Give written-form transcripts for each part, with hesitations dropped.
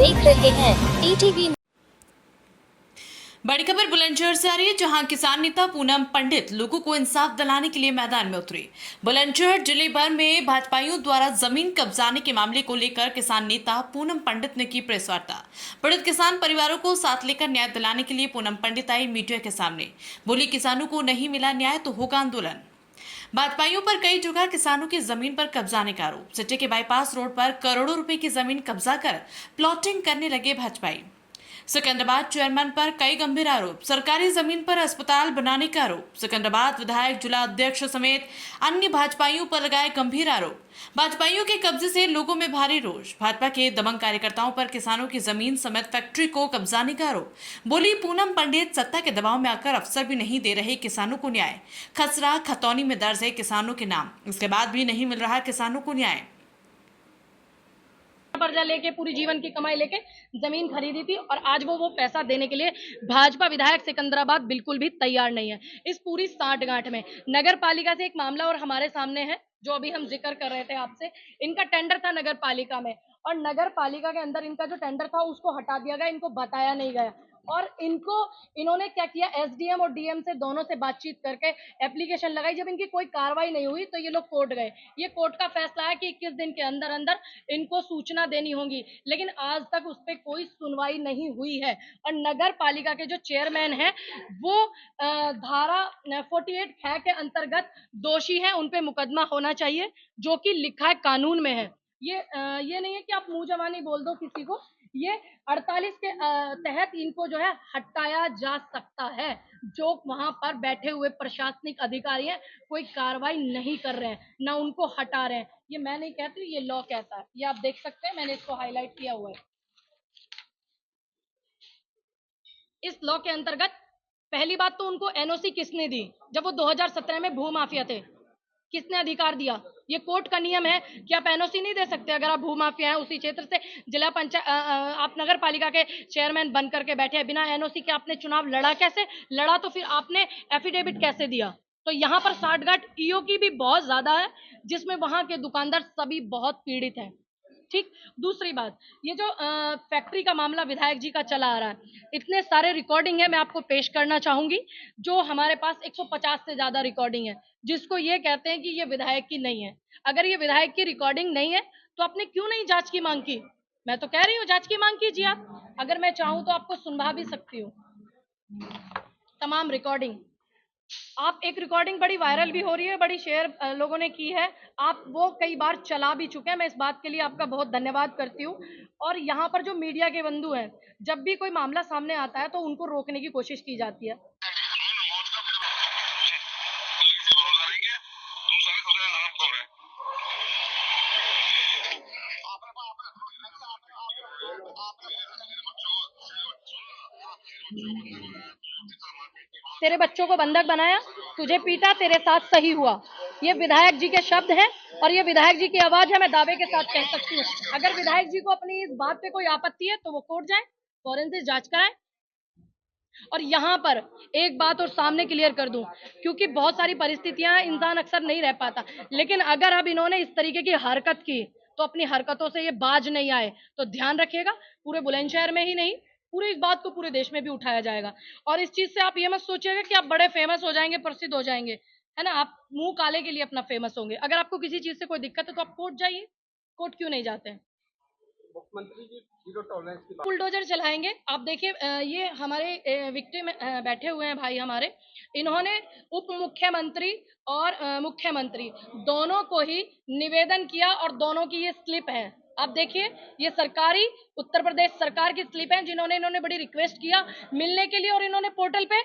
देख रहे हैं ईटीवी। बड़ी खबर बुलंदशहर से आ रही है, जहां किसान नेता पूनम पंडित लोगों को इंसाफ दिलाने के लिए मैदान में उतरे। बुलंदशहर जिले भर में भाजपाइयों द्वारा जमीन कब्जाने के मामले को लेकर किसान नेता पूनम पंडित ने की प्रेस वार्ता। पीड़ित किसान परिवारों को साथ लेकर न्याय दिलाने के लिए पूनम पंडित आई मीडिया के सामने। बोली, किसानों को नहीं मिला न्याय तो होगा आंदोलन। भाजपाइयों पर कई जगह किसानों की जमीन पर कब्जाने का आरोप। सिटी के बाईपास रोड पर करोड़ों रुपए की जमीन कब्जा कर प्लॉटिंग करने लगे भाजपाई। सिकंदराबाद चेयरमैन पर कई गंभीर आरोप। सरकारी जमीन पर अस्पताल बनाने का आरोप। सिकंदराबाद विधायक जिला अध्यक्ष समेत अन्य भाजपाइयों पर लगाए गंभीर आरोप। भाजपाइयों के कब्जे से लोगों में भारी रोष। भाजपा के दबंग कार्यकर्ताओं पर किसानों की जमीन समेत फैक्ट्री को कब्जाने का आरोप। बोली, पूनम पंडित सत्ता के दबाव में आकर अफसर भी नहीं दे रहे किसानों को न्याय। खसरा खतौनी में दर्ज है किसानों के नाम, इसके बाद भी नहीं मिल रहा किसानों को न्याय। कर्जा लेके पूरी जीवन की कमाई लेके जमीन खरीदी थी और आज वो पैसा देने के लिए भाजपा विधायक सिकंदराबाद बिल्कुल भी तैयार नहीं है। इस पूरी साठगांठ में नगर पालिका से एक मामला और हमारे सामने है, जो अभी हम जिक्र कर रहे थे आपसे। इनका टेंडर था नगर पालिका में और नगर पालिका के अंदर इनका जो टेंडर था उसको हटा दिया गया, इनको बताया नहीं गया। और इन्होंने क्या किया, एसडीएम और डीएम से दोनों से बातचीत करके एप्लीकेशन लगाई। जब इनकी कोई कार्रवाई नहीं हुई तो ये लोग कोर्ट गए। ये कोर्ट का फैसला है कि 21 दिन के अंदर अंदर इनको सूचना देनी होगी, लेकिन आज तक उस पर कोई सुनवाई नहीं हुई है। और नगर पालिका के जो चेयरमैन हैं वो धारा 48 ख के अंतर्गत दोषी हैं, उन पे मुकदमा होना चाहिए, जो कि लिखा है कानून में है। ये नहीं है कि आप मुंह जबानी बोल दो किसी को। ये 48 के तहत इनको जो है हटाया जा सकता है। जो वहां पर बैठे हुए प्रशासनिक अधिकारी हैं कोई कार्रवाई नहीं कर रहे हैं, ना उनको हटा रहे हैं। ये मैं नहीं कहती, ये लॉ कहता है। ये आप देख सकते हैं, मैंने इसको हाईलाइट किया हुआ है। इस लॉ के अंतर्गत पहली बात तो उनको एनओसी किसने दी? जब वो 2017 में भू माफिया थे, किसने अधिकार दिया? ये कोर्ट का नियम है कि आप एनओसी नहीं दे सकते अगर आप भूमाफिया हैं। उसी क्षेत्र से जिला पंचायत आप नगर पालिका के चेयरमैन बन करके बैठे हैं, बिना एनओसी के आपने चुनाव लड़ा कैसे? लड़ा तो फिर आपने एफिडेविट कैसे दिया? तो यहाँ पर साठगांठ ईओ की भी बहुत ज्यादा है, जिसमें वहां के दुकानदार सभी बहुत पीड़ित हैं। ठीक। दूसरी बात, ये जो फैक्ट्री का मामला विधायक जी का चला आ रहा है, इतने सारे रिकॉर्डिंग है, मैं आपको पेश करना चाहूंगी। जो हमारे पास 150 से ज्यादा रिकॉर्डिंग है, जिसको ये कहते हैं कि ये विधायक की नहीं है। अगर ये विधायक की रिकॉर्डिंग नहीं है तो आपने क्यों नहीं जांच की मांग की? मैं तो कह रही हूँ जांच की मांग कीजिए आप। अगर मैं चाहूं तो आपको सुनवा भी सकती हूँ तमाम रिकॉर्डिंग। आप एक रिकॉर्डिंग बड़ी वायरल भी हो रही है, बड़ी शेयर लोगों ने की है, आप वो कई बार चला भी चुके हैं। मैं इस बात के लिए आपका बहुत धन्यवाद करती हूँ। और यहाँ पर जो मीडिया के बंधु हैं, जब भी कोई मामला सामने आता है तो उनको रोकने की कोशिश की जाती है। तेरे बच्चों को बंधक बनाया, तुझे पीटा, तेरे साथ सही हुआ। ये विधायक जी के शब्द हैं और ये विधायक जी की आवाज है, मैं दावे के साथ कह सकती हूँ। अगर विधायक जी को अपनी इस बात पे कोई आपत्ति है तो वो कोर्ट जाए, फॉरेंसिक जांच कराएं। और यहाँ पर एक बात और सामने क्लियर कर दूं, क्योंकि बहुत सारी परिस्थितियां इंसान अक्सर नहीं रह पाता, लेकिन अगर अब इन्होंने इस तरीके की हरकत की तो अपनी हरकतों से ये बाज नहीं आए तो ध्यान रखिएगा, पूरे बुलंदशहर में ही नहीं, पूरे इस बात को पूरे देश में भी उठाया जाएगा। और इस चीज से आप ये मत सोचिएगा कि आप बड़े फेमस हो जाएंगे, प्रसिद्ध हो जाएंगे, है ना। आप मुंह काले के लिए अपना फेमस होंगे। अगर आपको किसी चीज से कोई दिक्कत है तो आप कोर्ट जाइए। कोर्ट क्यों नहीं जाते हैं? मुख्यमंत्री जी जीरो टॉलरेंस की बात। बुलडोजर चलाएंगे। आप देखिए, ये हमारे विक्टिम बैठे हुए हैं भाई हमारे, इन्होंने उप मुख्यमंत्री और मुख्यमंत्री दोनों को ही निवेदन किया और दोनों की ये स्लिप है। आप देखिए, ये सरकारी उत्तर प्रदेश सरकार की स्लिप है, जिन्होंने इन्होंने बड़ी रिक्वेस्ट किया मिलने के लिए और इन्होंने पोर्टल पे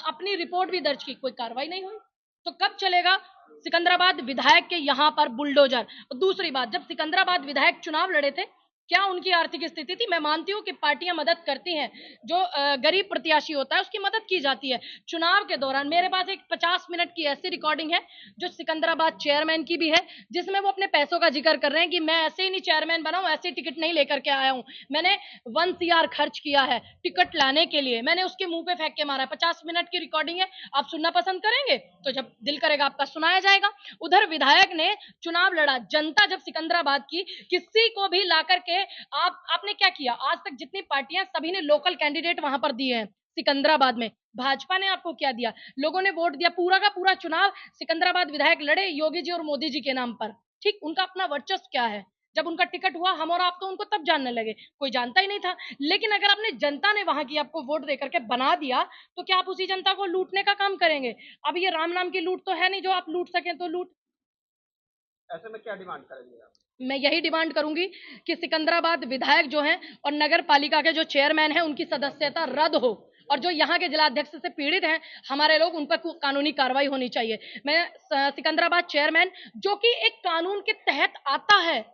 अपनी रिपोर्ट भी दर्ज की, कोई कार्रवाई नहीं हुई। तो कब चलेगा सिकंदराबाद विधायक के यहाँ पर बुलडोजर? दूसरी बात, जब सिकंदराबाद विधायक चुनाव लड़े थे, क्या उनकी आर्थिक स्थिति थी? मैं मानती हूँ कि पार्टियां मदद करती हैं, जो गरीब प्रत्याशी होता है उसकी मदद की जाती है। चुनाव के दौरान मेरे पास एक 50 मिनट की ऐसी रिकॉर्डिंग है जो सिकंदराबाद चेयरमैन की भी है, जिसमें वो अपने पैसों का जिक्र कर रहे हैं कि मैं ऐसे ही नहीं चेयरमैन बना हूं, ऐसे ही टिकट नहीं लेकर के आया हूं, मैंने 1 CR खर्च किया है टिकट लाने के लिए, मैंने उसके मुंह पे फेंक के मारा है। 50 मिनट की रिकॉर्डिंग है, आप सुनना पसंद करेंगे तो जब दिल करेगा आपका सुनाया जाएगा। उधर विधायक ने चुनाव लड़ा, जनता जब सिकंदराबाद की किसी को भी ला करके ए, आपने क्या किया? आज तक जितनी पार्टियां सभी ने लोकल कैंडिडेट वहां पर दिए हैं। सिकंदराबाद में भाजपा ने आपको क्या दिया? लोगों ने वोट दिया, पूरा का पूरा चुनाव सिकंदराबाद विधायक लड़े योगी जी और मोदी जी के नाम पर। ठीक, उनका अपना वर्चस्व क्या है? जब उनका टिकट हुआ, हम और आप तो उनको तब जानने लगे, कोई जानता ही नहीं था। लेकिन अगर आपने जनता ने वहां की आपको वोट दे करके बना दिया, तो क्या आप उसी जनता को लूटने का काम करेंगे? अब ये राम नाम की लूट तो है नहीं जो आप लूट सकें तो लूट। ऐसे में क्या डिमांड करेंगे आप? मैं यही डिमांड करूंगी कि सिकंदराबाद विधायक जो हैं और नगर पालिका के जो चेयरमैन हैं उनकी सदस्यता रद्द हो, और जो यहाँ के जिलाध्यक्ष से पीड़ित हैं हमारे लोग, उन पर कानूनी कार्रवाई होनी चाहिए। मैं सिकंदराबाद चेयरमैन, जो कि एक कानून के तहत आता है,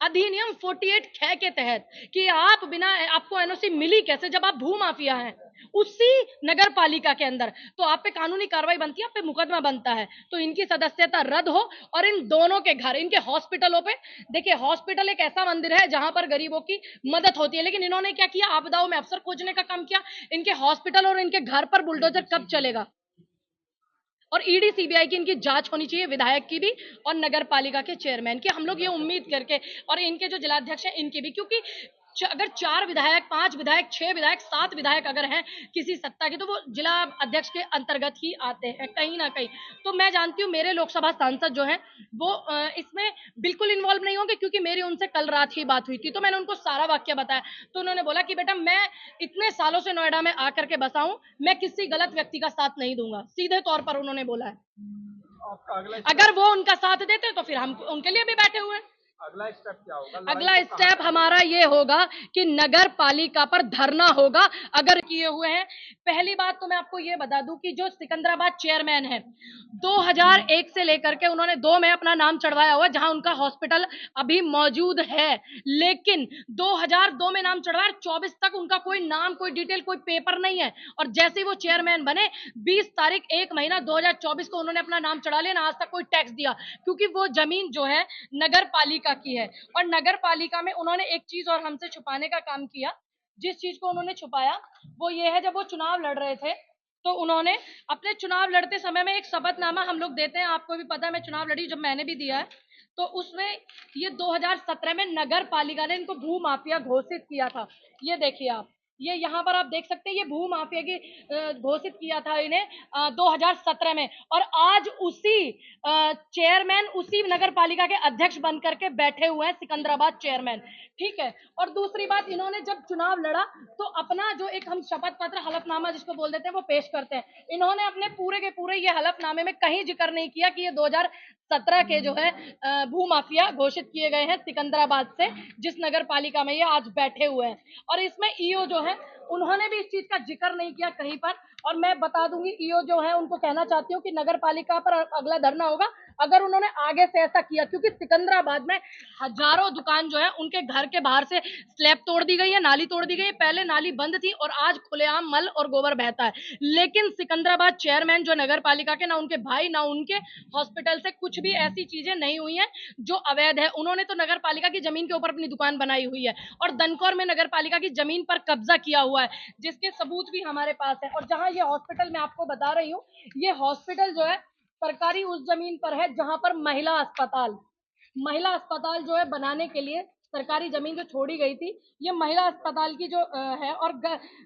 अधिनियम 48 ख के तहत, कि आप बिना, आपको एनओसी मिली कैसे जब आप भू माफिया हैं उसी नगर पालिका के अंदर, तो आप पे कानूनी कार्रवाई बनती है, आप पे मुकदमा बनता है। तो इनकी सदस्यता रद्द हो, और इन दोनों के घर, इनके हॉस्पिटलों पे, देखिए हॉस्पिटल एक ऐसा मंदिर है जहां पर गरीबों की मदद होती है, लेकिन इन्होंने क्या किया? आपदाओं में अफसर खोजने का काम किया। इनके हॉस्पिटल और इनके घर पर बुलडोजर कब चलेगा? और ईडी सीबीआई की इनकी जांच होनी चाहिए, विधायक की भी और नगर पालिका के चेयरमैन की। हम लोग ये उम्मीद करके, और इनके जो जिलाध्यक्ष हैं इनकी भी, क्योंकि अगर 4 विधायक, 5 विधायक, 6 विधायक, 7 विधायक अगर हैं किसी सत्ता के, तो वो जिला अध्यक्ष के अंतर्गत ही आते हैं कहीं ना कहीं। तो मैं जानती हूँ मेरे लोकसभा सांसद जो हैं वो इसमें बिल्कुल इन्वॉल्व नहीं होंगे, क्योंकि मेरी उनसे कल रात ही बात हुई थी, तो मैंने उनको सारा वाक्य बताया। तो उन्होंने बोला कि बेटा, मैं इतने सालों से नोएडा में आकर के बसा हूं, मैं किसी गलत व्यक्ति का साथ नहीं दूंगा, सीधे तौर पर उन्होंने बोला है। आपका अगला अगर वो उनका साथ देते तो फिर हम उनके लिए भी बैठे हुए हैं। अगला स्टेप क्या होगा? अगला स्टेप हमारा ये होगा कि नगर पालिका पर धरना होगा, अगर किए हुए हैं। पहली बात तो मैं आपको ये बता दूं कि जो सिकंदराबाद चेयरमैन है, 2001 से लेकर के उन्होंने 2 में अपना नाम चढ़वाया हुआ, जहां उनका हॉस्पिटल अभी मौजूद है, लेकिन 2002 में नाम चढ़वाया, 24 तक उनका कोई नाम, कोई डिटेल, कोई पेपर नहीं है। और जैसे ही वो चेयरमैन बने, 20 तारीख 1 महीना 2024 को उन्होंने अपना नाम चढ़ा लिया ना, आज तक कोई टैक्स दिया, क्योंकि वो जमीन जो है नगर पालिका की है। और नगर पालिका में उन्होंने एक चीज और हमसे छुपाने का काम किया। जिस चीज को उन्होंने छुपाया वो ये है, जब वो चुनाव लड़ रहे थे तो उन्होंने अपने चुनाव लड़ते समय में एक शपथनामा हम लोग देते हैं, आपको भी पता है, मैं चुनाव लड़ी, जब मैंने भी दिया है, तो उसमें ये 2017 में नगर पालिका ने इनको भू माफिया घोषित किया था। ये देखिए आप, ये यहाँ पर आप देख सकते हैं, ये भू माफिया की घोषित किया था इन्हें 2017 में, और आज उसी चेयरमैन, उसी नगर पालिका के अध्यक्ष बन करके बैठे हुए हैं सिकंदराबाद चेयरमैन। ठीक है। और दूसरी बात, इन्होंने जब चुनाव लड़ा तो अपना जो एक हम शपथ पत्र, हलफनामा जिसको बोल देते हैं, वो पेश करते हैं। इन्होंने अपने पूरे के पूरे ये हलफनामे में कहीं जिक्र नहीं किया कि ये 2017 के जो है भू माफिया घोषित किए गए हैं सिकंदराबाद से, जिस नगर पालिका में ये आज बैठे हुए हैं। और इसमें ईओ जो है, उन्होंने भी इस चीज का जिक्र नहीं किया कहीं पर। और मैं बता दूंगी, ईओ जो है उनको कहना चाहती हूँ कि नगर पालिका पर अगला धरना होगा अगर उन्होंने आगे से ऐसा किया, क्योंकि सिकंदराबाद में हजारों दुकान जो है उनके घर के बाहर से स्लैब तोड़ दी गई है, नाली तोड़ दी गई है। पहले नाली बंद थी और आज खुलेआम मल और गोबर बहता है। लेकिन सिकंदराबाद चेयरमैन जो नगर पालिका के, ना उनके भाई ना उनके हॉस्पिटल से कुछ भी ऐसी चीजें नहीं हुई हैं जो अवैध है। उन्होंने तो नगर पालिका की जमीन के ऊपर अपनी दुकान बनाई हुई है, और दनकौर में नगर पालिका की जमीन पर कब्जा किया हुआ है, जिसके सबूत भी हमारे पास है। और जहां ये हॉस्पिटल मैं आपको बता रही हूँ, ये हॉस्पिटल जो है सरकारी उस जमीन पर है जहां पर महिला अस्पताल जो है बनाने के लिए सरकारी जमीन जो छोड़ी गई थी, ये महिला अस्पताल की जो है। और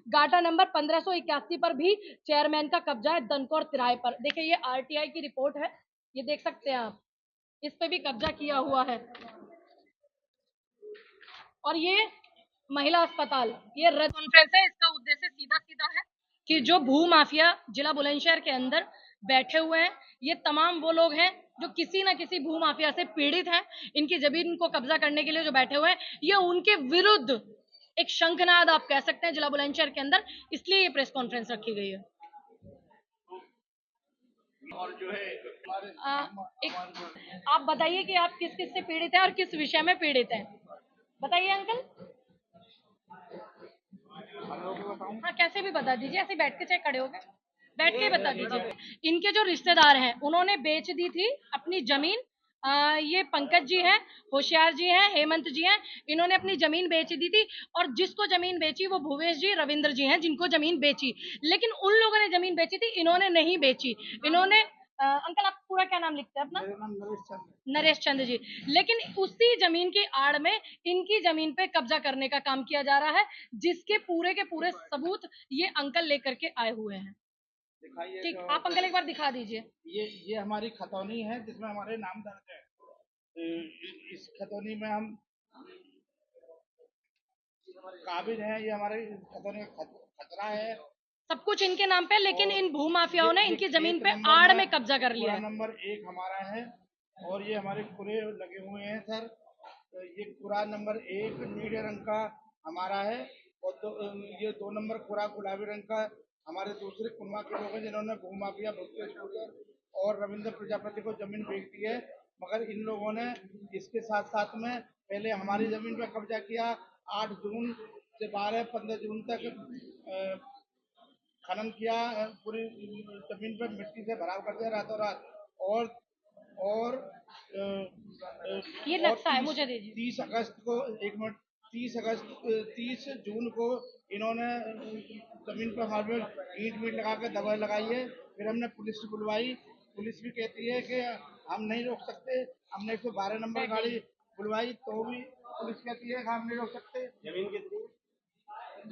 गाटा नंबर 1581 पर भी चेयरमैन का कब्जा है, दनकौर तिराहे पर। देखिए, ये आरटीआई की रिपोर्ट है, ये देख सकते हैं आप, इस पे भी कब्जा किया हुआ है। और ये महिला अस्पताल, ये रद्द कॉन्फ्रेंस है। इसका उद्देश्य सीधा सीधा है कि जो भू माफिया जिला बुलंदशहर के अंदर बैठे हुए हैं, ये तमाम वो लोग हैं जो किसी ना किसी भू माफिया से पीड़ित हैं, इनकी जमीन को कब्जा करने के लिए जो बैठे हुए हैं, ये उनके विरुद्ध एक शंखनाद आप कह सकते हैं जिला बुलंदशहर के अंदर, इसलिए ये प्रेस कॉन्फ्रेंस रखी गई है। और जो है आप बताइए कि आप किस किस से पीड़ित हैं और किस विषय में पीड़ित हैं, बताइए अंकल। हाँ, कैसे भी बता दीजिए, ऐसे बैठ के चाहे खड़े हो गए, बैठ के बता दीजिए। इनके जो रिश्तेदार हैं उन्होंने बेच दी थी अपनी जमीन। ये पंकज जी हैं, होशियार जी हैं, हेमंत जी हैं, इन्होंने अपनी जमीन बेच दी थी। और जिसको जमीन बेची वो भूवेश जी, रविंद्र जी हैं, जिनको जमीन बेची। लेकिन उन लोगों ने जमीन बेची थी, इन्होंने नहीं बेची। इन्होंने अंकल आप पूरा क्या नाम लिखते हैं अपना? मेरा नाम नरेश चंद्र। नरेश चंद्र जी। लेकिन उसी जमीन की आड़ में इनकी जमीन पे कब्जा करने का काम किया जा रहा है, जिसके पूरे के पूरे सबूत ये अंकल लेकर के आए हुए हैं। दिखाइए ठीक, तो आप अंकल एक बार दिखा दीजिए। ये हमारी खतौनी है जिसमें हमारे नाम दर्ज है। इस खतौनी में हम काबिज हैं, ये हमारे खतौनी का खतरा है। सब कुछ इनके नाम पे, लेकिन इन भूमाफियाओं ने ये इनकी जमीन खेत पे नंबर आड़ में कब्जा कर लिया पूरा है। नंबर 1 हमारा है और ये हमारे पूरे लगे हुए हैं सर। तो ये पूरा नंबर 1 नीले रंग का हमारा है और ये 2 नंबर पूरा गुलाबी रंग का हमारे दूसरे कुर्मा के लोग हैं जिन्होंने भूमाफिया और रविंद्र प्रजापति को जमीन बेच दी है। मगर इन लोगों ने इसके साथ साथ में पहले हमारी जमीन पर कब्जा किया। 8 जून से 12-15 जून तक खनन किया, पूरी जमीन पर मिट्टी से भराव कर दिया रातों रात। और ये नक्शा है, मुझे दीजिए। 30 अगस्त को 30 जून को इन्होंने जमीन पर हमारे ईंट मीट लगा के दबाई लगाई है। फिर हमने पुलिस बुलवाई, पुलिस भी कहती है कि हम नहीं रोक सकते। हमने 112 नंबर गाड़ी बुलवाई तो भी पुलिस कहती है कि हम नहीं रोक सकते। जमीन कितनी?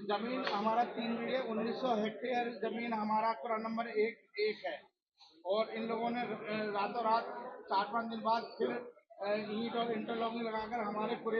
जमीन हमारा 3 बीघे 1900 हेक्टेयर जमीन हमारा पूरा नंबर 1 है। और इन लोगों ने रातों रात 4-5 दिन बाद फिर ईंट और इंटरलॉकिंग लगाकर हमारे पूरे